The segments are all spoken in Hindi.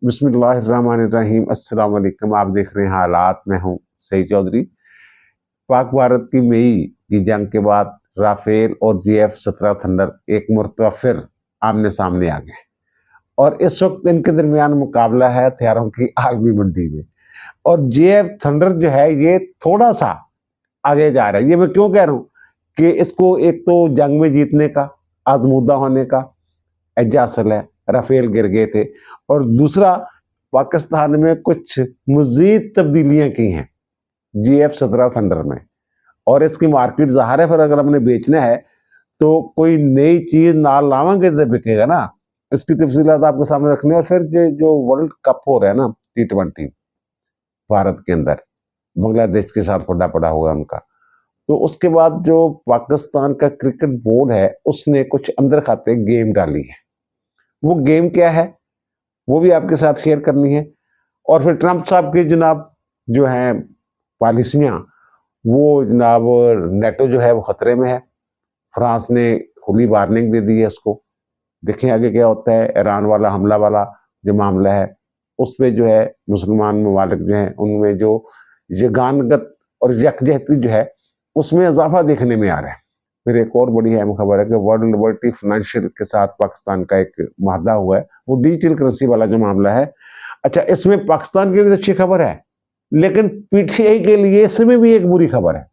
बिस्मिल्लाहिर्रहमानिर्रहीम। अस्सलाम वालेकुम। आप देख रहे हैं हालात। मैं हूं सईद चौधरी। पाक भारत की मई की जंग के बाद राफेल और JF-17 थंडर एक मरतबा फिर आमने सामने आ गए और इस वक्त इनके दरमियान मुकाबला है हथियारों की आलमी मंडी में। और JF थंडर जो है ये थोड़ा सा आगे जा रहा है। ये मैं क्यों कह रहा हूं कि इसको एक तो जंग में जीतने का, आजमूदा होने का एज्जा हासिल है, राफेल गिर गए थे। और दूसरा, पाकिस्तान में कुछ मजीद तब्दीलियां की हैं JF-17 थंडर में, और इसकी मार्केट ज़ाहिर है। फिर अगर हमने बेचना है तो कोई नई चीज नाल लावांगे तो बिकेगा ना। इसकी तफसीलात आपके सामने रखने। और फिर जो वर्ल्ड कप हो रहा है ना T20 भारत के अंदर, बांग्लादेश के साथ पड़ा पड़ा हुआ उनका, तो उसके बाद जो पाकिस्तान का क्रिकेट बोर्ड है उसने कुछ अंदर खाते गेम डाली है। वो गेम क्या है वो भी आपके साथ शेयर करनी है। और फिर ट्रंप साहब की जनाब जो है पॉलिसियां, वो जनाब नेटो जो है वो खतरे में है। फ्रांस ने खुली वार्निंग दे दी है उसको। देखें आगे क्या होता है। ईरान वाला हमला वाला जो मामला है उस पर जो है मुसलमान ममालिक जो हैं उनमें जो यगानगत और यकजहती जो है उसमें इजाफा देखने में आ रहा है। फिर एक और बड़ी अहम खबर है कि वर्ल्ड लिबर्टी फाइनेंशियल के साथ पाकिस्तान का एक माहदा हुआ है, वो डिजिटल करेंसी वाला जो मामला है। अच्छा, इसमें पाकिस्तान के लिए अच्छी खबर है, लेकिन PTI के लिए इसमें भी एक बुरी खबर है।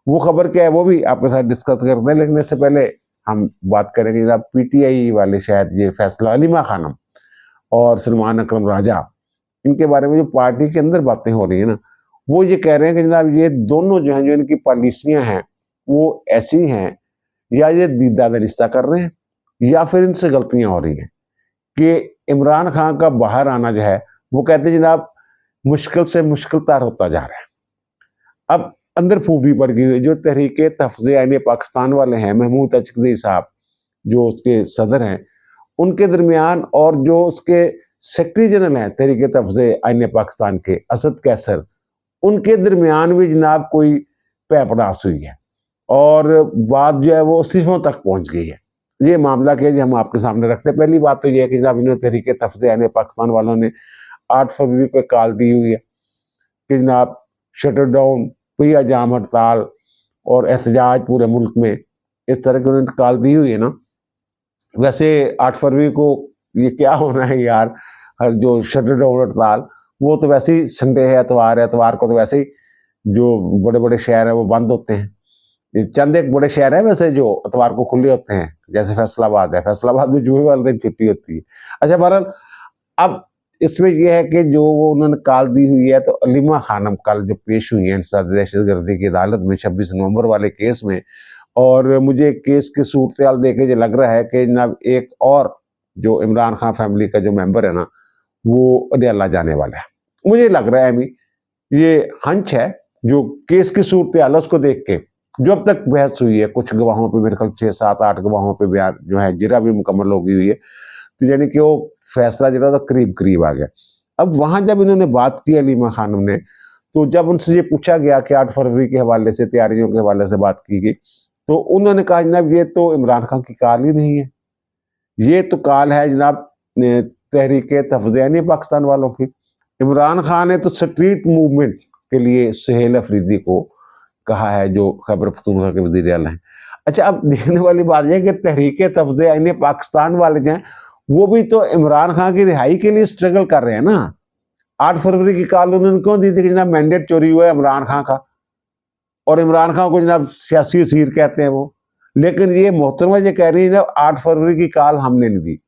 वो खबर क्या है वो भी आपके साथ डिस्कस करते हैं, लेकिन इससे पहले हम बात करेंगे जनाब PTI वाले, शायद ये फैसला अलीमा खानम और सलमान अकरम राजा, इनके बारे में जो पार्टी के अंदर बातें हो रही है ना, वो ये कह रहे हैं कि जनाब ये दोनों जो हैं, जो इनकी पॉलिसियां हैं वो ऐसी हैं, या ये दीदार रिश्ता कर रहे हैं या फिर इनसे गलतियां हो रही हैं कि इमरान खान का बाहर आना जो है वो कहते हैं जनाब मुश्किल से मुश्किल तार होता जा रहा है। अब अंदर फूफी पड़ गई हुई जो तहरीके तहफ़्ज़ आईन पाकिस्तान वाले हैं, महमूद अचकज़ई साहब जो उसके सदर हैं, उनके दरमियान और जो उसके सेक्रेटरी जनरल हैं तहरीके तहफ़्ज़ आईन पाकिस्तान के असद कैसर, उनके दरमियान भी जनाब कोई पैपड़ास हुई है और बात जो है वो सिफों तक पहुंच गई है। ये मामला क्या है हम आपके सामने रखते हैं। पहली बात तो ये है कि जनाब इन्होंने तहरीके तहफ़्ज़ आईन पाकिस्तान वालों ने 8 फरवरी को कॉल दी हुई है कि जनाब शटर डाउन, पहिया जाम हड़ताल और एहतजाज पूरे मुल्क में, इस तरह की उन्होंने कॉल दी हुई है ना। वैसे 8 फरवरी को ये क्या होना है यार, हर जो शटर डाउन हड़ताल वो तो वैसे ही संडे है, एतवार है, एतवार को तो वैसे ही जो बड़े बड़े शहर है वो बंद होते हैं। ये चंद एक बड़े शहर है वैसे जो एतवार को खुले होते हैं, जैसे फैसलाबाद है, फैसलाबाद में जुमे वाले दिन छुट्टी होती है। अच्छा, बहरहाल अब इसमें यह है कि जो वो उन्होंने कॉल दी हुई है, तो अलीमा खानम कल जो पेश हुई है इंसदाद दहशतगर्दी की अदालत में 26 नवंबर वाले केस में, और मुझे केस की सूरत देखे जो लग रहा है कि जनाब एक और जो इमरान खान फैमिली का जो मेंबर है ना वो अडयाला जाने वाला है। मुझे लग रहा है अमी, ये हंच है जो केस की सूरत उसको देख के जो अब तक बहस हुई है, कुछ गवाहों पे मेरे ख्याल 6, 7, 8 गवाहों पे बयान जो है जिरा भी मुकम्मल हो गई हुई है, तो यानी कि वो फैसला जो था करीब करीब आ गया। अब वहां जब इन्होंने बात की अलीमा खानम ने, तो जब उनसे ये पूछा गया कि 8 फरवरी के हवाले से, तैयारियों के हवाले से बात की गई, तो उन्होंने कहा जनाब ये तो इमरान खान की कॉल ही नहीं है, ये तो कॉल है जनाब तहरीके तहफ़्ज़ आईन पाकिस्तान वालों की। इमरान खान ने तो स्ट्रीट मूवमेंट के लिए सुहेल अफरीदी को कहा है, जो खैबर पख्तूनख्वा के वज़ीर आला हैं। अच्छा, अब देखने वाली बात यह है कि तहरीके तहफ़्ज़ आईन पाकिस्तान वाले जो हैं वो भी तो इमरान खान की रिहाई के लिए स्ट्रगल कर रहे हैं ना। 8 फरवरी की कॉल उन्होंने क्यों दी थी कि जनाब मैंडेट चोरी हुआ है इमरान खान का, और इमरान खान को जनाब सियासी असीर कहते हैं वो। लेकिन ये मोहतरमा ये कह रही है जनाब 8 फरवरी की कॉल हमने नहीं दी।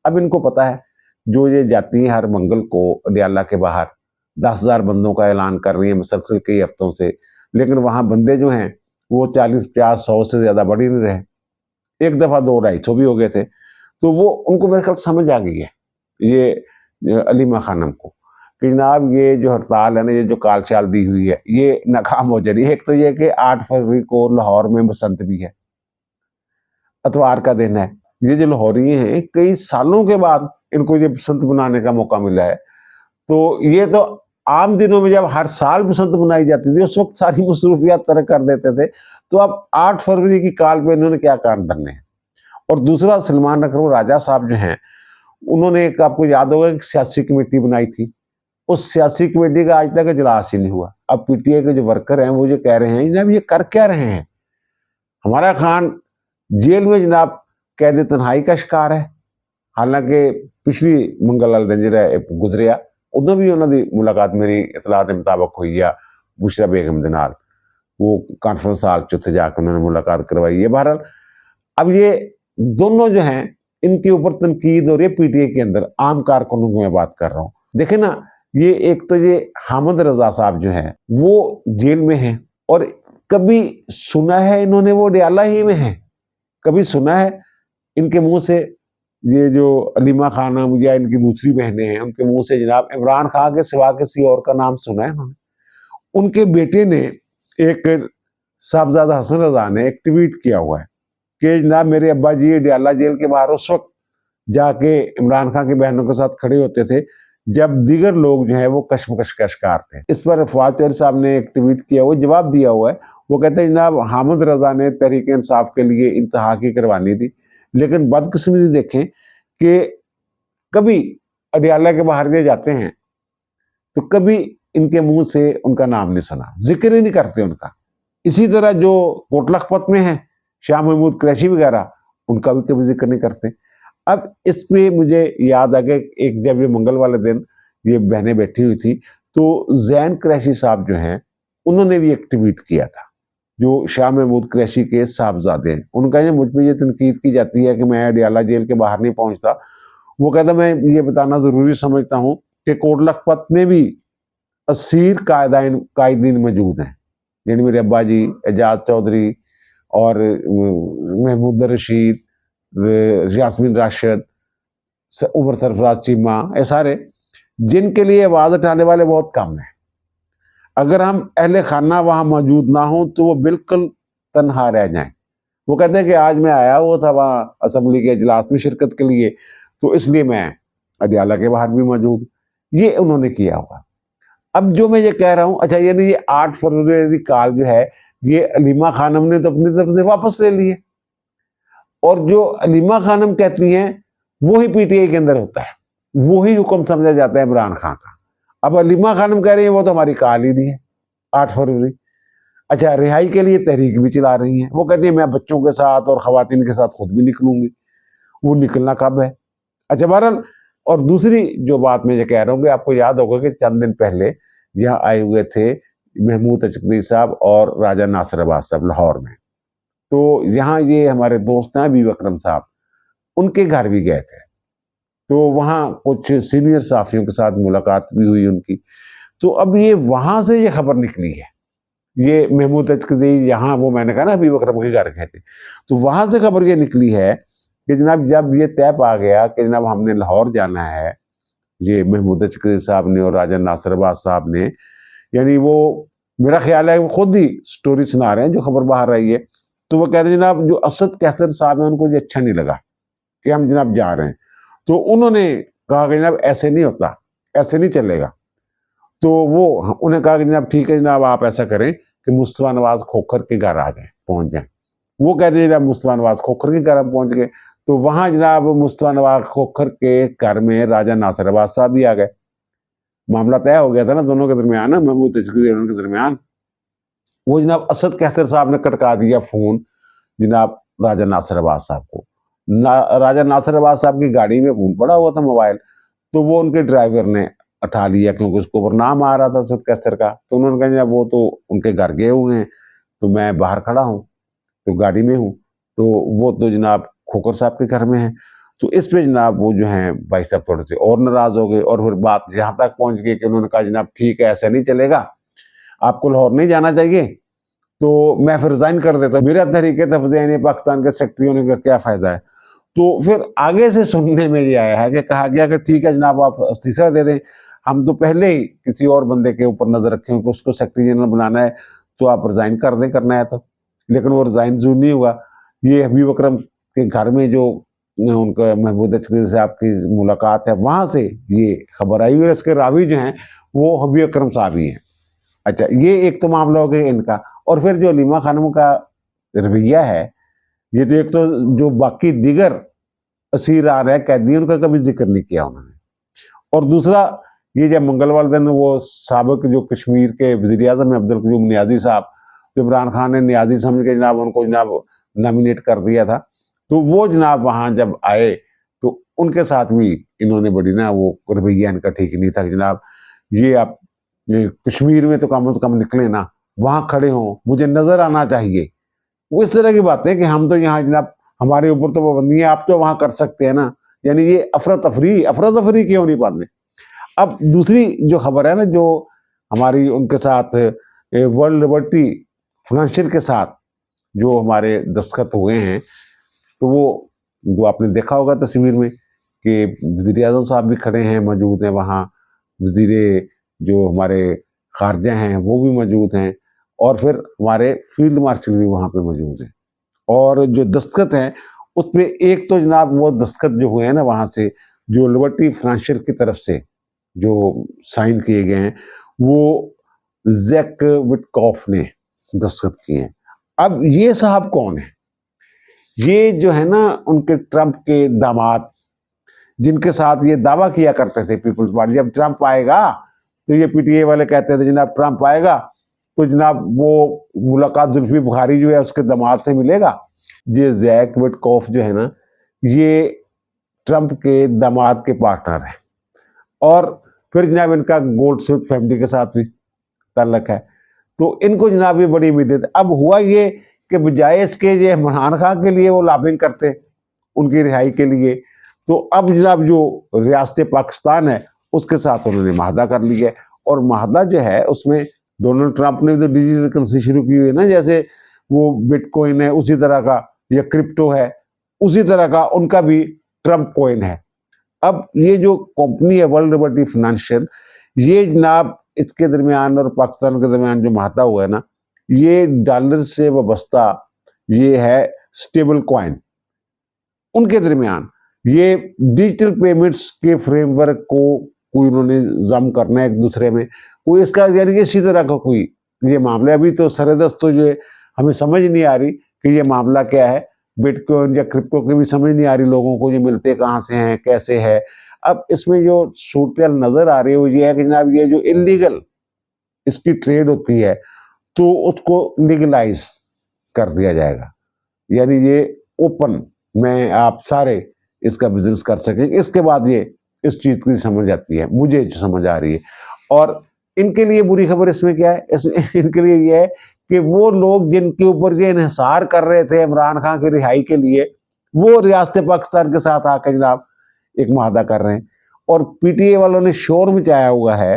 अब इनको पता है, जो ये जाती हैं हर मंगल को अडयाला के बाहर 10,000 बंदों का ऐलान कर रही है मुसलसल कई हफ्तों से, लेकिन वहां बंदे जो हैं वो 40, 50, 100 से ज्यादा बढ़ ही नहीं रहे। एक दफा 200-250 भी हो गए थे। तो वो उनको मेरे ख्याल समझ आ गई है ये अलीमा खानम को कि जनाब ये जो हड़ताल है ना, ये जो काल चाल दी हुई है ये नाकाम हो जा रही है। एक तो ये कि 8 फरवरी को लाहौर में बसंत भी है, अतवार का दिन है। ये जो लाहौरी हैं कई सालों के बाद इनको ये बसंत मनाने का मौका मिला है। तो ये तो आम दिनों में जब हर साल बसंत मनाई जाती थी उस वक्त सारी मसरूफियात तरक कर देते थे। तो अब 8 फरवरी की काल पे इन्होंने क्या कान धरने हैं। और दूसरा, सलमान अकरम राजा साहब जो हैं उन्होंने एक, आपको याद होगा, एक सियासी कमेटी बनाई थी, उस सियासी कमेटी का आज तक इजलास ही नहीं हुआ। अब पीटीआई के जो वर्कर हैं वो जो कह रहे हैं जनाब ये कर क्या रहे हैं, हमारा खान जेल में जनाब कैद तन्हाई का शिकार है। हालांकि पिछली मंगल लाल दिन जो गुजरिया उदों भी उन्होंने मुलाकात मेरी इतलात के मुताबिक हुई है बुशरा बेगम के नाल, वो कॉन्फ्रेंस हाल च उत्थे जाकर उन्होंने मुलाकात करवाई है। बहरहाल अब ये दोनों जो हैं इनके ऊपर तनकीद हो रही है पीटीआई के अंदर, आम कारकुनों की मैं बात कर रहा हूँ। देखे ना, ये एक तो ये हामिद रजा साहब जो हैं वो जेल में हैं, और कभी सुना है इन्होंने वो डियाला ही में हैं, कभी सुना है इनके मुंह से ये जो अलीमा खानम या इनकी दूसरी बहनें हैं उनके मुंह से जनाब इमरान खान के सिवा किसी और का नाम सुना है उन्होंने? उनके बेटे ने, एक साहबजादा हसन रजा ने एक ट्वीट किया हुआ है कि जनाब मेरे अब्बा जी डियाला जेल के बाहर उस वक्त जाके इमरान खान की बहनों के साथ खड़े होते थे जब दीगर लोग जो है वो कश्मकश का शिकार थे। इस पर फवाद चौधरी साहब ने एक ट्वीट किया हुआ, जवाब दिया हुआ है। वो कहते हैं जनाब हामिद रजा ने तहरीक इंसाफ के लिए इंतहा की करवानी थी, लेकिन बदकिस्मती देखें कि कभी अडियाला के बाहर ये जाते हैं तो कभी इनके मुंह से उनका नाम नहीं सुना, जिक्र ही नहीं करते उनका। इसी तरह जो कोटलखपत में है शाह महमूद कुरैशी वगैरह, उनका भी कभी जिक्र नहीं करते। अब इसमें मुझे याद आ गया, एक जब ये मंगल वाले दिन ये बहनें बैठी हुई थी तो जैन कुरैशी साहब जो हैं उन्होंने भी एक ट्वीट किया था, जो शाह महमूद कुरैशी के साहबजादे हैं। उनका ये मुझ पर यह तनकीद की जाती है कि मैं अडियाला जेल के बाहर नहीं पहुंचता। वो कहता मैं ये बताना ज़रूरी समझता हूँ कि कोटलखपत में भी असीर कायदीन मौजूद हैं, यानी मेरे अब्बा जी एजाज चौधरी और महमूद रशीद, यास्मीन राशिद, उमर सरफराज चीमा, ये सारे जिनके लिए आवाज़ उठाने वाले बहुत कम हैं। अगर हम अहले खाना वहाँ मौजूद ना हो तो वो बिल्कुल तन्हा रह जाएं। वो कहते हैं कि आज मैं आया हुआ था वहाँ असम्बली के इजलास में शिरकत के लिए, तो इसलिए मैं अडियाला के बाहर भी मौजूद, ये उन्होंने किया हुआ। अब जो मैं ये कह रहा हूँ, अच्छा यानी ये 8 फरवरी काल जो है ये अलीमा खानम ने तो अपनी तरफ से वापस ले लिए, और जो अलीमा खानम कहती हैं वो ही पीटीआई के अंदर होता है, वो ही हुक्म समझा जाता है इमरान खान का। अब अलीमा खानम कह रही है वो तो हमारी काल ही नहीं है 8 फरवरी। अच्छा, रिहाई के लिए तहरीक भी चला रही हैं, वो कहती है मैं बच्चों के साथ और खवातीन के साथ खुद भी निकलूंगी, वो निकलना कब है? अच्छा बहरहाल, और दूसरी जो बात मैं ये कह रहा हूँ कि आपको याद होगा कि चंद दिन पहले यहाँ आए हुए थे महमूद अचकदी साहब और राजा नासिर अब्बास साहब लाहौर में, तो यहाँ ये हमारे दोस्त हैं हबीब अकरम साहब, उनके घर भी गए थे, तो वहाँ कुछ सीनियर साफियों के साथ मुलाकात भी हुई उनकी। तो अब ये वहाँ से ये खबर निकली है, ये महमूद अचकदी यहाँ, वो मैंने कहा ना हबीब अकरम के घर गए थे, तो वहाँ से खबर ये निकली है कि जनाब जब ये तय पा गया कि जनाब हमने लाहौर जाना है, ये महमूद अचकदी साहब ने और राजा नासिर अब्बास साहब ने, यानी वो मेरा ख्याल है वो खुद ही स्टोरी सुना रहे हैं जो खबर बाहर आई है। तो वो कहते हैं जनाब जो असद कैसर साहब है उनको ये अच्छा नहीं लगा कि हम जनाब जा रहे हैं, तो उन्होंने कहा कि जनाब ऐसे नहीं होता, ऐसे नहीं चलेगा। तो वो उन्हें कहा कि जनाब ठीक है जनाब आप ऐसा करें कि मुस्तफा नवाज खोखर के घर आ जाए, पहुंच जाए। वो कहते हैं जनाब मुस्तफा नवाज खोखर के घर पहुंच गए, तो वहां जनाब मुस्तफा नवाज खोखर के घर में राजा नासिर अब्बास साहब भी आ गए। मामला तय हो गया था ना दोनों के दरमियान, ना महमूद अचकदी के दरमियान। वो जनाब असद कैसर साहब ने कटका दिया फोन जनाब राजा नासिर अब्बास साहब को। राजा नासिर अब्बास साहब की गाड़ी में फोन पड़ा हुआ था मोबाइल, तो वो उनके ड्राइवर ने उठा लिया क्योंकि उसको ऊपर नाम आ रहा था असद कैसर का। तो उन्होंने कहा जनाब वो तो उनके घर गए हुए हैं, तो मैं बाहर खड़ा हूँ, तो गाड़ी में हूँ, तो वो तो जनाब खोखर साहब के घर में है। तो इस पे जनाब वो जो हैं भाई साहब थोड़े से और नाराज हो गए, और फिर बात यहाँ तक पहुँच गई कि उन्होंने कहा जनाब ठीक है ऐसा नहीं चलेगा, आपको लाहौर नहीं जाना चाहिए, तो मैं फिर रिजाइन कर देता हूँ, मेरा तहरीके तफज़ीह पाकिस्तान के सेक्रेटरी होने का क्या फ़ायदा है। तो फिर आगे से सुनने में ये आया है कि कहा गया कि ठीक है जनाब आप इस्तीफ़ा दे दें, हम तो पहले ही किसी और बंदे के ऊपर नज़र रखे कि उसको सेक्रेटरी जनरल बनाना है, तो आप रिज़ाइन कर दें, करना है तो। लेकिन वो रिज़ाइन जो नहीं हुआ, ये हबीब अकरम के घर में जो उनका महमूद अचकदी साहब की मुलाकात है वहाँ से ये खबर आई, और इसके रावी जो हैं वो हबीब अकरम साहब ही हैं। अच्छा, ये एक तो मामला हो गया इनका। और फिर जो अलीमा खानम का रवैया है, ये तो एक तो जो बाकी दीगर असीर आ रहे हैं, कैदी, उनका कभी जिक्र नहीं किया उन्होंने। और दूसरा, ये जब मंगलवार दिन वो साबिक जो कश्मीर के वज़ीर आज़म अब्दुल कयूम नियाज़ी साहब, तो इमरान खान ने नियाज़ी समझ के जनाब उनको जनाब नॉमिनेट कर दिया था, तो वो जनाब वहाँ जब आए तो उनके साथ भी इन्होंने बड़ी ना वो रवैया इनका ठीक नहीं था कि जनाब ये आप कश्मीर में तो कम से कम निकले ना, वहाँ खड़े हों, मुझे नजर आना चाहिए। वो इस तरह की बातें कि हम तो यहाँ जनाब हमारे ऊपर तो पाबंदी है, आप तो वहाँ कर सकते हैं ना, यानी ये अफरा तफरी क्यों नहीं पाते। अब दूसरी जो खबर है ना, जो हमारी उनके साथ वर्ल्ड लिबर्टी फाइनेंशियल के साथ जो हमारे दस्तखत हुए हैं, तो वो जो आपने देखा होगा तस्वीर में कि वज़ीर आज़म साहब भी खड़े हैं, मौजूद हैं वहाँ, वज़ीर जो हमारे खारजा हैं वो भी मौजूद हैं, और फिर हमारे फील्ड मार्शल भी वहाँ पे मौजूद हैं। और जो दस्तखत हैं उसमें एक तो जनाब वो दस्तखत जो हुए हैं ना वहाँ से, जो लिबर्टी फाइनेंशियल की तरफ से जो साइन किए गए हैं, वो जैक विटकॉफ ने दस्तखत किए हैं। अब ये साहब कौन है? ये जो है ना उनके ट्रंप के दामाद, जिनके साथ ये दावा किया करते थे पीपल्स पार्टी, जब ट्रंप आएगा तो ये पीटीए वाले कहते थे जनाब ट्रंप आएगा तो जनाब वो मुलाकात जुल्फी बुखारी जो है उसके दामाद से मिलेगा। ये जैक विटकॉफ जो है ना, ये ट्रंप के दामाद के पार्टनर है, और फिर जनाब इनका गोल्डस्मिथ फैमिली के साथ भी ताल्लुक है। तो इनको जनाब ये बड़ी उम्मीदें थी। अब हुआ ये कि बजाय इसके ये इमरान खान के लिए वो लॉबिंग करते उनकी रिहाई के लिए, तो अब जनाब जो रियासत पाकिस्तान है उसके साथ उन्होंने माहदा कर लिया है। और माहदा जो है उसमें डोनाल्ड ट्रंप ने तो डिजिटल करेंसी शुरू की हुई है ना, जैसे वो बिटकॉइन है उसी तरह का, या क्रिप्टो है उसी तरह का उनका भी ट्रंप कॉइन है। अब ये जो कंपनी है वर्ल्ड लिबर्टी फाइनेंशियल, ये जनाब इसके दरमियान और पाकिस्तान के दरमियान जो माहदा हुआ है ना, ये डॉलर से वाबस्ता ये है स्टेबल कॉइन, उनके दरमियान ये डिजिटल पेमेंट्स के फ्रेमवर्क को कोई उन्होंने जम करना है एक दूसरे में, कोई इसका यानी इसी तरह का कोई ये मामला। अभी तो सरदस्त तो जो हमें समझ नहीं आ रही कि ये मामला क्या है, बिटकॉइन या क्रिप्टो की भी समझ नहीं आ रही लोगों को, ये मिलते कहाँ से हैं, कैसे है। अब इसमें जो सूरत नजर आ रही है वो ये है कि जनाब ये जो इलीगल इसकी ट्रेड होती है तो उसको लीगलाइज कर दिया जाएगा, यानी ये ओपन में आप सारे इसका बिजनेस कर सकें। इसके बाद ये इस चीज की समझ आती है, मुझे जो समझ आ रही है। और इनके लिए बुरी खबर इसमें क्या है, इसमें इनके लिए ये है कि वो लोग जिनके ऊपर ये इन्हिसार कर रहे थे इमरान खान की रिहाई के लिए, वो रियासत पाकिस्तान के साथ आकर जनाब एक माहदा कर रहे हैं। और पीटीए वालों ने शोर मचाया हुआ है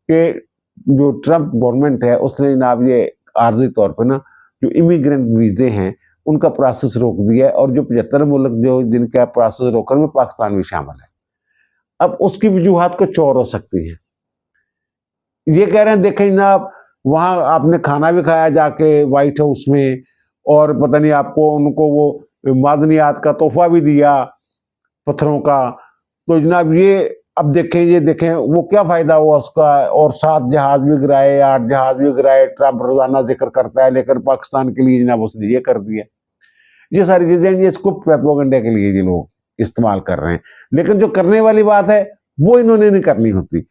कि जो ट्रंप गवर्नमेंट है उसने जनाब ये आर्जी तौर पर ना जो इमिग्रेंट वीजे हैं उनका प्रोसेस रोक दिया है, और जो 75 मुल्क जो जिनका प्रोसेस रोकने में पाकिस्तान भी शामिल है। अब उसकी वजूहात कुछ और हो सकती है। ये कह रहे हैं देखें जनाब वहां आपने खाना भी खाया जाके व्हाइट हाउस में, और पता नहीं आपको उनको वो मादनियात का तोहफा भी दिया पत्थरों का, तो जनाब ये अब देखें, ये देखें वो क्या फायदा हुआ उसका। और 7 जहाज भी गिराए, 8 जहाज भी गिराए, ट्रंप रोजाना जिक्र करता है, लेकिन पाकिस्तान के लिए जनाब उसने ये कर दिया। ये सारी चीजें ये इसको प्रोपेगेंडा के लिए ये लोग इस्तेमाल कर रहे हैं, लेकिन जो करने वाली बात है वो इन्होंने नहीं करनी होती।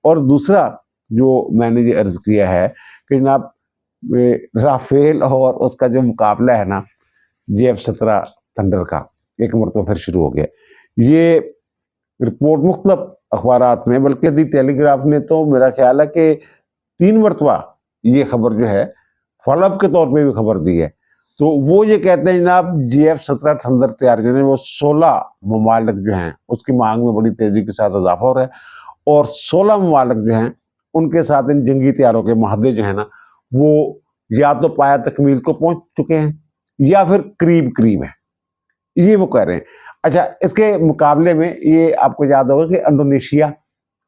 और दूसरा जो मैंने ये अर्ज किया है कि जनाब राफेल और उसका जो मुकाबला है ना JF-17 थंडर का, एक मरतबा फिर शुरू हो गया। ये रिपोर्ट मुख्तलिफ अखबारात में, बल्कि दी टेलीग्राफ ने तो मेरा ख्याल है कि 3 मरतबा ये खबर जो है फॉलोअप के तौर पे भी खबर दी है। तो वो ये कहते हैं जनाब JF-17 थंडर तैयार करने वो 16 ममालिक जो हैं उसकी मांग में बड़ी तेजी के साथ इजाफा हो रहा है, और 16 ममालिक जो हैं उनके साथ इन जंगी तैयारों के माहदे जो है ना वो या तो पाया तकमील को पहुंच चुके हैं या फिर करीब करीब है, ये वो कह रहे हैं। अच्छा, इसके मुकाबले में ये आपको याद होगा कि इंडोनेशिया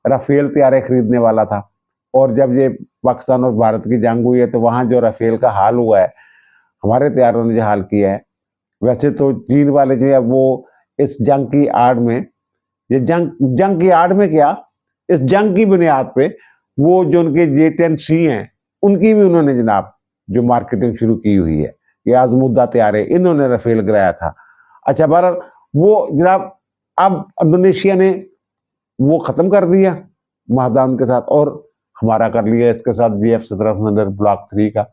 राफेल तैयारे खरीदने वाला था, और जब ये पाकिस्तान और भारत की जंग हुई है तो वहाँ जो राफेल का हाल हुआ है, हमारे तैयारों ने जो हाल किया है, वैसे तो चीन वाले जो है वो इस जंग की आड़ में, ये जंग की आड़ में क्या, इस जंग की बुनियाद पे वो जो उनके J-10C हैं उनकी भी उन्होंने जनाब जो मार्केटिंग शुरू की हुई है। ये आजमुद्दा तैयारे इन्होंने राफेल गिराया था। अच्छा, बहरहाल वो जनाब अब इंडोनेशिया ने वो खत्म कर दिया महादान के साथ, और हमारा कर लिया इसके साथ GF-17 थंडर ब्लॉक 3 का।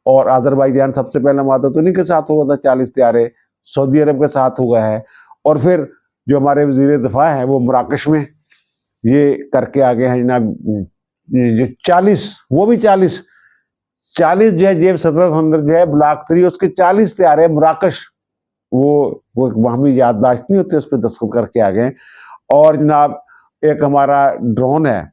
और अजरबैजान सबसे पहला मादा तो उन्हीं के साथ हुआ था, 40 त्यारे सऊदी अरब के साथ हुआ है। और फिर जो हमारे वजीर दिफा हैं वो मराकश में ये करके आ गए हैं जनाब, जो 40, वो भी 40 जो है GF-17 थंडर जो है ब्लॉक 3 उसके 40 त्यारे मराकश, वो एक वहामी याददाश्त नहीं होती, उस पर दस्तखत करके आ गए। और जनाब एक हमारा ड्रोन है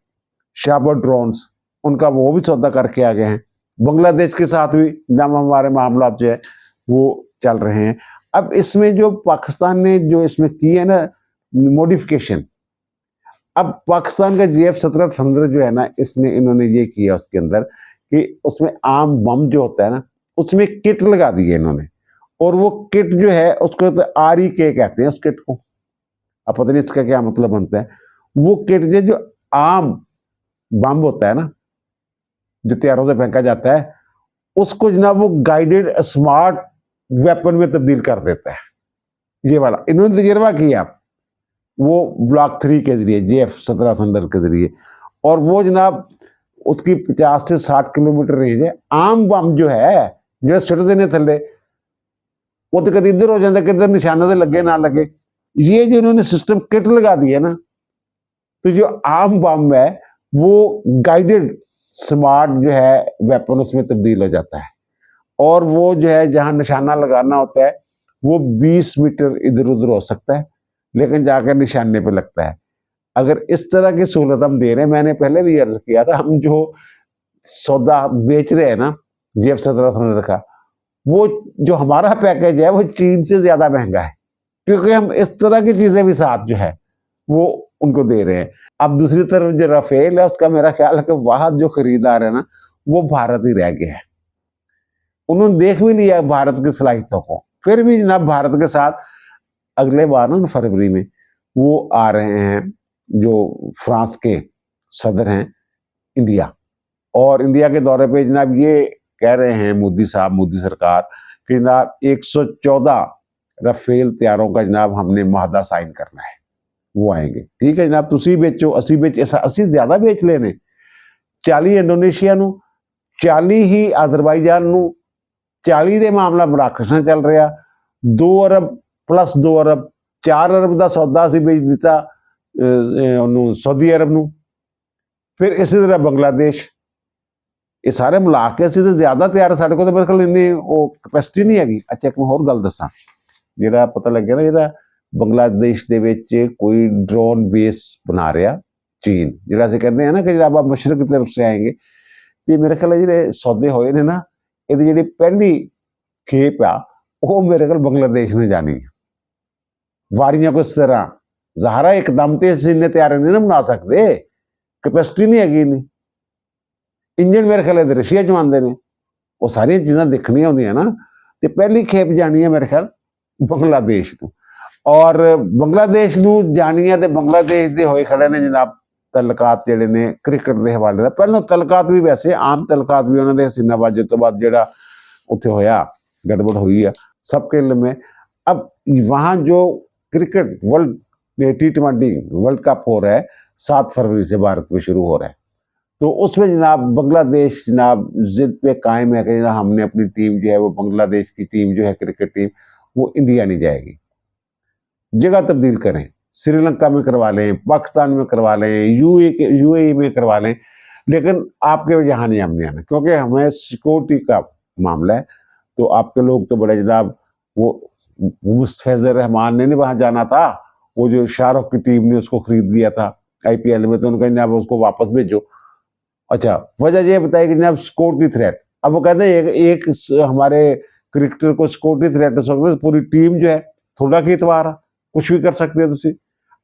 शाबर ड्रोन्स, उनका वो भी सौदा करके आ गए हैं। बांग्लादेश के साथ भी जब हमारे मामला जो है वो चल रहे हैं। अब इसमें जो पाकिस्तान ने जो इसमें की है ना मॉडिफिकेशन, अब पाकिस्तान का GF-17 थंडर जो है ना, इसने इन्होंने ये किया उसके अंदर कि उसमें आम बम जो होता है ना, उसमें किट लगा दी है इन्होंने। और वो किट जो है उसको तो REK कहते हैं उस किट को, अब पता नहीं इसका क्या मतलब बनता है। वो किट जो आम बम होता है ना, जो तैयारों से फेंका जाता है, उसको जनाब वो गाइडेड स्मार्ट वेपन में तब्दील कर देता है। ये वाला इन्होंने तजर्बा किया वो ब्लॉक 3 के जरिए, GF-17 थंडर के जरिए। और वो जनाब उसकी 50 से 60 किलोमीटर रेंज है। आम बम जो है जो सिटते ने थले, वो तो कभी इधर हो जाता, किधर निशाना से लगे ना लगे। ये जो इन्होंने सिस्टम किट लगा दिया ना, तो जो आम बम है वो गाइडेड स्मार्ट जो है वेपन उसमें तब्दील हो जाता है। और वो जो है जहां निशाना लगाना होता है वो 20 मीटर इधर उधर हो सकता है, लेकिन जाकर निशाने पे लगता है। अगर इस तरह की सहूलत हम दे रहे हैं, मैंने पहले भी अर्ज किया था, हम जो सौदा बेच रहे हैं ना GF-17 थंडर का, वो जो हमारा पैकेज है वो चीन से ज्यादा महंगा है, क्योंकि हम इस तरह की चीजें भी साथ जो है वो उनको दे रहे हैं। अब दूसरी तरफ जो राफेल है उसका मेरा ख्याल है कि वहां जो खरीदार है ना वो भारत ही रह गया है। उन्होंने देख भी लिया भारत की सलाहियतों को, फिर भी जनाब भारत के साथ अगले बार ना फरवरी में वो आ रहे हैं जो फ्रांस के सदर हैं इंडिया, और इंडिया के दौरे पे जनाब ये कह रहे हैं मोदी साहब, मोदी सरकार कि जनाब 114 राफेल तैयारों का जनाब हमने माहदा साइन करना है, वो आएंगे। ठीक है जनाब, तुसी बेचो असी बेच, असी ज्यादा बेच लेने, 40 इंडोनेशिया नू, 40 ही अजरबैजान नू, 40 ਦੇ ਮਾਮਲਾ ਮਰਾਕਸ਼ ਨਾਲ ਚੱਲ ਰਿਹਾ, 2 ਅਰਬ ਪਲੱਸ 2 ਅਰਬ 4 ਅਰਬ ਦਾ ਸੌਦਾ ਅਸੀਂ ਵੇਚ ਦਿੱਤਾ ਉਹਨੂੰ सऊदी अरब ਨੂੰ। ਫਿਰ ਇਸੇ ਤਰ੍ਹਾਂ ਬੰਗਲਾਦੇਸ਼, ਇਹ ਸਾਰੇ ਮਿਲਾ ਕੇ ਅਸੀਂ ਤਾਂ ਜ਼ਿਆਦਾ ਤਿਆਰ, ਸਾਡੇ ਕੋਲ ਤਾਂ ਮੇਰੇ ਖਿਆਲ ਇੰਨੀ ਉਹ ਕੈਪੈਸਿਟੀ ਨਹੀਂ ਹੈਗੀ। ਅੱਛਾ ਇੱਕ ਹੋਰ ਗੱਲ ਦੱਸਾਂ, ਜਿਹੜਾ ਪਤਾ ਲੱਗਿਆ ਨਾ ਜਿਹੜਾ ਬੰਗਲਾਦੇਸ਼ ਦੇ ਵਿੱਚ ਕੋਈ ਡਰੋਨ ਬੇਸ ਬਣਾ ਰਿਹਾ ਚੀਨ, ਜਿਹੜਾ ਅਸੀਂ ਕਹਿੰਦੇ ਆ ਨਾ ਕਿ ਜਨਾਬ ਮਸ਼ਰਕ ਦੀ ਤਰਫ से आएंगे, ਤੇ ਮੇਰੇ ਖਿਆਲ ਜਿਹੜੇ ਸੌਦੇ ਹੋਏ ਨੇ ਨਾ, ਇਹਦੀ ਜਿਹੜੀ ਪਹਿਲੀ ਖੇਪ ਆ ਉਹ ਮੇਰੇ ਕੋਲ ਬੰਗਲਾਦੇਸ਼ ਨੇ ਜਾਣੀ ਹੈ। ਵਾਰੀਆਂ ਕੋਈ ਇਸ ਤਰ੍ਹਾਂ ਜ਼ਾਹਰਾ ਇੱਕਦਮ ਤੇ ਅਸੀਂ ਇੰਨੇ ਤਿਆਰ ਨਹੀਂ ਨਾ ਬਣਾ ਸਕਦੇ, ਕੈਪੈਸਿਟੀ ਨਹੀਂ ਹੈਗੀ ਇੰਨੀ। ਇੰਜਨ ਮੇਰੇ ਖਿਆਲ ਇਹਦੇ ਰਸ਼ੀਆ ਚੋਂ ਆਉਂਦੇ ਨੇ, ਉਹ ਸਾਰੀਆਂ ਚੀਜ਼ਾਂ ਦੇਖਣੀਆਂ ਹੁੰਦੀਆਂ ਨਾ, ਤੇ ਪਹਿਲੀ ਖੇਪ ਜਾਣੀ ਹੈ ਮੇਰੇ ਖਿਆਲ ਬੰਗਲਾਦੇਸ਼ ਨੂੰ। ਔਰ ਬੰਗਲਾਦੇਸ਼ ਨੂੰ ਜਾਣੀ ਹੈ ਤੇ ਬੰਗਲਾਦੇਸ਼ ਦੇ ਹੋਏ ਖੜੇ ਨੇ ਜਨਾਬ ਤਲਕਾਤ ਜਿਹੜੇ ਨੇ ਕ੍ਰਿਕਟ ਦੇ ਹਵਾਲੇ ਦਾ। ਪਹਿਲਾਂ ਤਲਕਾਤ ਵੀ ਵੈਸੇ ਆਮ ਤਲਕਾਤ ਵੀ ਉਹਨਾਂ ਦੇ ਹਸੀਨਾਬਾਜ਼ੀ ਤੋਂ ਬਾਅਦ ਜਿਹੜਾ ਉੱਥੇ ਹੋਇਆ गड़बड़ हुई है सबके इल्म में। अब वहाँ जो cricket world T20 world cup हो रहा है 7 फरवरी से भारत में शुरू हो रहा है, तो उसमें जनाब बांग्लादेश जनाब जिद पे कायम है कि जनाब हमने अपनी टीम जो है वो बांग्लादेश की टीम जो है क्रिकेट टीम वो इंडिया नहीं जाएगी, जगह तब्दील करें, श्रीलंका में करवा लें, पाकिस्तान में करवा लें, UAE में करवा लें, लेकिन आपके यहाँ नहीं हमने आना, क्योंकि हमें सिक्योरिटी का मामला है। तो आपके लोग तो बड़े जनाब वो मुस्तफिजुर रहमान ने नहीं वहाँ जाना था, वो जो शाहरुख की टीम ने उसको खरीद लिया था IPL में, तो उन्होंने कहा जनाब उसको वापस भेजो। अच्छा वजह ये बताई कि जनाब सिक्योरिटी थ्रेट। अब वो कहते हैं एक हमारे क्रिकेटर को सिक्योरिटी थ्रेट हो सकता है, पूरी टीम जो है थोड़ा की इतवार कुछ भी कर सकते हो तुम।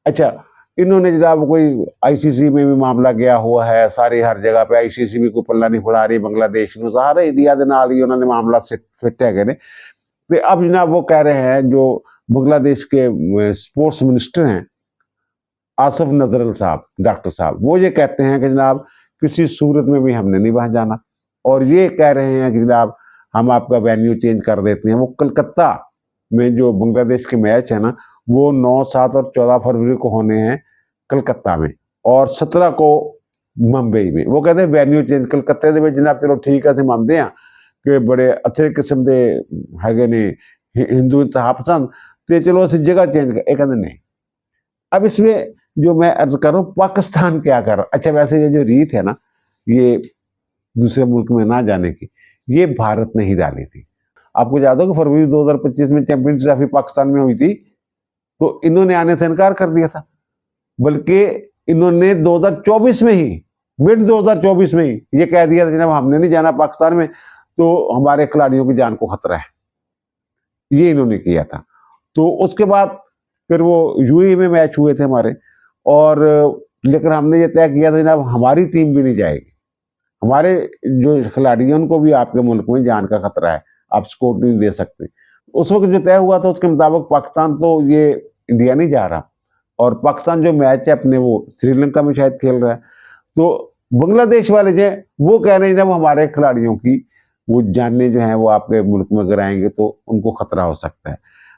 अच्छा इन्होंने जनाब कोई ICC में भी मामला गया हुआ है, सारी हर जगह पे ICC भी कोई पल्ला नहीं फड़ा रही बांग्लादेश में, सारे इंडिया के नाल ही उन्होंने मामला फिट है ने। तो अब जनाब वो कह रहे हैं जो बांग्लादेश के स्पोर्ट्स मिनिस्टर हैं आसिफ नजरल साहब, डॉक्टर साहब, वो ये कहते हैं कि जनाब किसी सूरत में भी हमने नहीं वहाँ जाना, और ये कह रहे हैं कि जनाब हम आपका वेन्यू चेंज कर देते हैं। वो कलकत्ता में जो बांग्लादेश के मैच है ना वो 9, 7 और 14 फरवरी को होने हैं कलकत्ता में, और 17 को मुंबई में। वो कहते हैं वेन्यू चेंज कलकत्ते ਦੇ ਵਿੱਚ जनाब चलो ठीक है, ਅਸੀਂ ਮੰਨਦੇ ਹਾਂ कि बड़े अच्छे किस्म के हैगे ने हिंदू इंतहा पसंद, तो चलो ਅਸੀਂ जगह चेंज कर। कहते नहीं। अब इसमें जो मैं अर्ज कर रहा हूँ, पाकिस्तान क्या कर रहा। अच्छा, वैसे ये जो रीत है ना, ये दूसरे मुल्क में ना जाने की, ये भारत ने ही डाली थी। आपको याद हो कि फरवरी 2025 में चैंपियंस ट्रॉफी पाकिस्तान में हुई थी, तो इन्होंने आने से इनकार कर दिया था। बल्कि इन्होंने 2024 में ही, मिड 2024 में ही ये कह दिया था जनाब हमने नहीं जाना पाकिस्तान में, तो हमारे खिलाड़ियों की जान को खतरा है। ये इन्होंने किया था। तो उसके बाद फिर वो यूएई में मैच हुए थे हमारे, और लेकिन हमने ये तय किया था जनाब हमारी टीम भी नहीं जाएगी, हमारे जो खिलाड़ी हैं उनको भी आपके मुल्क में जान का खतरा है, आप स्कोर नहीं दे सकते। उस वक्त जो तय हुआ था उसके मुताबिक पाकिस्तान तो ये इंडिया नहीं जा रहा, और पाकिस्तान जो मैच है अपने वो श्रीलंका में शायद खेल रहा है। तो बांग्लादेश वाले जो है वो कह रहे हैं जब हमारे खिलाड़ियों की वो जानें जो हैं वो आपके मुल्क में अगर आएंगे तो उनको खतरा हो सकता है।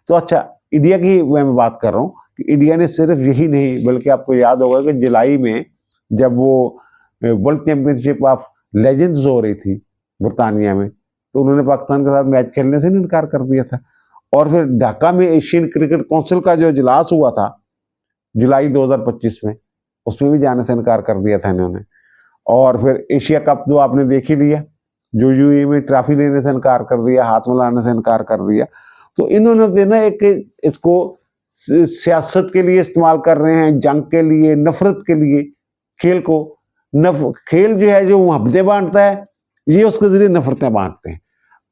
तो अच्छा, इंडिया की मैं बात कर रहा हूँ कि इंडिया ने सिर्फ यही नहीं, बल्कि आपको याद होगा कि जुलाई में जब वो वर्ल्ड चैंपियनशिप ऑफ लेजेंड्स हो रही थी बरतानिया में, तो उन्होंने पाकिस्तान के साथ मैच खेलने से इनकार कर दिया था। और फिर ढाका में एशियन क्रिकेट काउंसिल का जो इजलास हुआ था जुलाई 2025 में, उसमें भी जाने से इनकार कर दिया था इन्होंने। और फिर एशिया कप जो आपने देख ही लिया, जो यूएई में ट्रॉफी लेने से इनकार कर दिया, हाथ मिलाने से इनकार कर दिया। तो इन्होंने ना एक इसको सियासत के लिए इस्तेमाल कर रहे हैं, जंग के लिए, नफरत के लिए खेल को। खेल जो है जो मोहब्बतें बांटता है, ये उसके जरिए नफरतें बांटते हैं।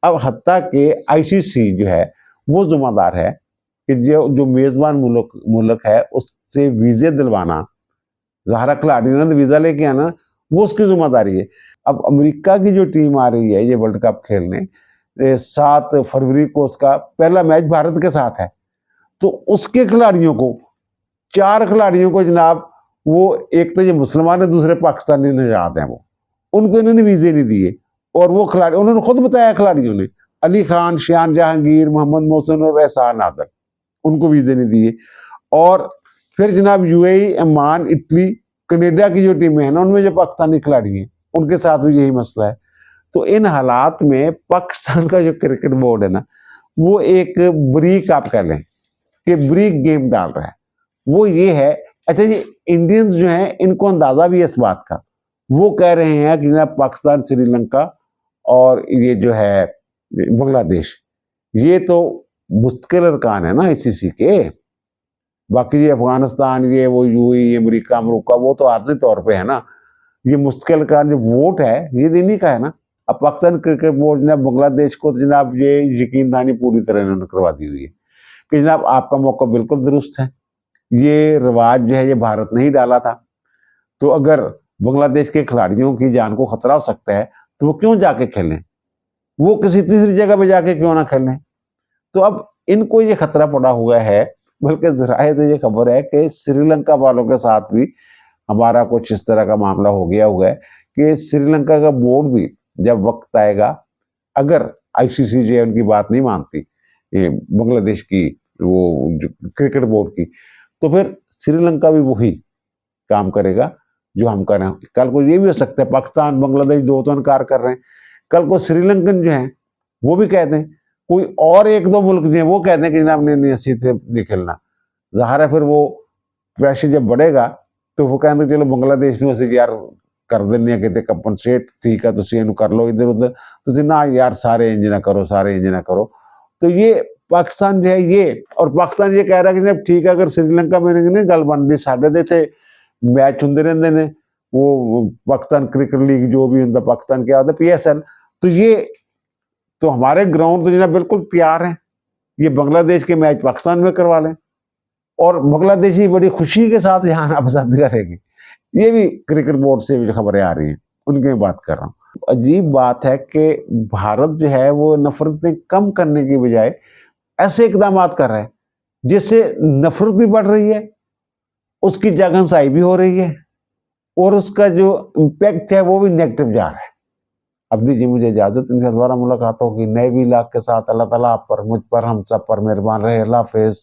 अब हत्ता के आईसीसी जो है वो जिम्मेदार है कि जो मेजबान मुल्क है उससे वीजे दिलवाना, ज़ाहिर खिलाड़ी ने वीजा लेके आना, वो उसकी जिम्मेदारी है। अब अमेरिका की जो टीम आ रही है ये वर्ल्ड कप खेलने, 7 फरवरी को उसका पहला मैच भारत के साथ है, तो उसके खिलाड़ियों को, 4 खिलाड़ियों को जनाब, वो एक तो ये मुसलमान है, दूसरे पाकिस्तानी निजात हैं, वो उनको इन्होंने वीजे नहीं दिए। और वो खिलाड़ी उन्होंने खुद बताया, खिलाड़ियों ने, अली खान, शान जहांगीर, मोहम्मद मोहसिन और एहसान आदल, उनको वीजे नहीं दिए। और फिर जनाब यूएई, ओमान, इटली, कनाडा की जो टीमें हैं ना, उनमें जो पाकिस्तानी खिलाड़ी हैं उनके साथ भी यही मसला है। तो इन हालात में पाकिस्तान का जो क्रिकेट बोर्ड है ना, वो एक ब्रीक, आप कह लें कि ब्रीक गेम डाल रहा है। वो ये है, अच्छा ये इंडियंस जो हैं इनको अंदाजा भी है इस बात का, वो कह रहे हैं कि जनाब पाकिस्तान, श्रीलंका और ये जो है बांग्लादेश, ये तो मुस्तकिल अरकान है ना आईसीसी के। बाकी ये अफगानिस्तान, ये वो यूएई, अमेरिका, अमरीका, वो तो आर्जी तौर पे है ना। ये मुस्तकिल का जो वोट है ये देने का है ना। अब पाकिस्तान क्रिकेट बोर्ड ने बांग्लादेश को जनाब ये यकीन दहानी पूरी तरह इन्होंने करवा दी हुई है कि जनाब आपका मौका बिल्कुल दुरुस्त है, ये रिवाज जो है ये भारत ने ही डाला था। तो अगर बांग्लादेश के खिलाड़ियों की जान को खतरा हो सकता है तो वो क्यों जाके खेलें, वो किसी तीसरी जगह पे जाके क्यों ना खेलें। तो अब इनको ये खतरा पड़ा हुआ है, बल्कि जराए तो ये खबर है कि श्रीलंका वालों के साथ भी हमारा कुछ इस तरह का मामला हो गया हुआ है कि श्रीलंका का बोर्ड भी जब वक्त आएगा, अगर आईसीसी जो है उनकी बात नहीं मानती बांग्लादेश की वो क्रिकेट बोर्ड की, तो फिर श्रीलंका भी वही काम करेगा जो हम कर रहे हैं। कल को ये भी हो सकता है पाकिस्तान, बांग्लादेश दो तो इनकार कर रहे हैं, कल को श्रीलंकन जो है वो भी कहते हैं, कोई और 1-2 मुल्क जो है वो कहते हैं कि जनाब नहीं ਅਸੀਂ से नहीं खेलना। ज़ाहिर है फिर वो प्रेशर जब बढ़ेगा तो वो कहते चलो बांग्लादेश ਨੂੰ ਅਸੀਂ यार कर ਦਿੰਦੇ ਆ ਕਿਤੇ ਕੰਪਨਸੇਟ, ठीक है ਤੁਸੀਂ ਇਹਨੂੰ कर लो इधर उधर, ਤੁਸੀਂ ना यार सारे इंज ना करो, सारे इंज ना करो। तो ये पाकिस्तान जो है ये, और पाकिस्तान ये कह रहा है कि ठीक है अगर श्रीलंका में नहीं गल बनती, साढ़े तो इतने मैच होंगे रहते हैं, वो पाकिस्तान क्रिकेट लीग जो भी होंगे, पाकिस्तान क्या होता है PSL, तो ये तो हमारे ग्राउंड तो जनाब बिल्कुल तैयार हैं, ये बांग्लादेश के मैच पाकिस्तान में करवा लें और बांग्लादेशी बड़ी खुशी के साथ यहाँ आना पसंद करेगी। ये भी क्रिकेट बोर्ड से भी खबरें आ रही हैं, उनकी मैं बात कर रहा हूँ। अजीब बात है कि भारत जो है वो नफरतें कम करने की बजाय ऐसे इकदाम कर रहा है जिससे नफरत भी बढ़ रही है, उसकी जगहंसाई भी हो रही है और उसका जो इम्पैक्ट है वो भी नेगेटिव जा रहा है। अब दीजिए मुझे इजाजत, इनके द्वारा मुलाकात होगी नए भी लाख के साथ। अल्लाह ताला आप पर, मुझ पर, हम सब पर मेहरबान रहे। अल्लाह हाफिज।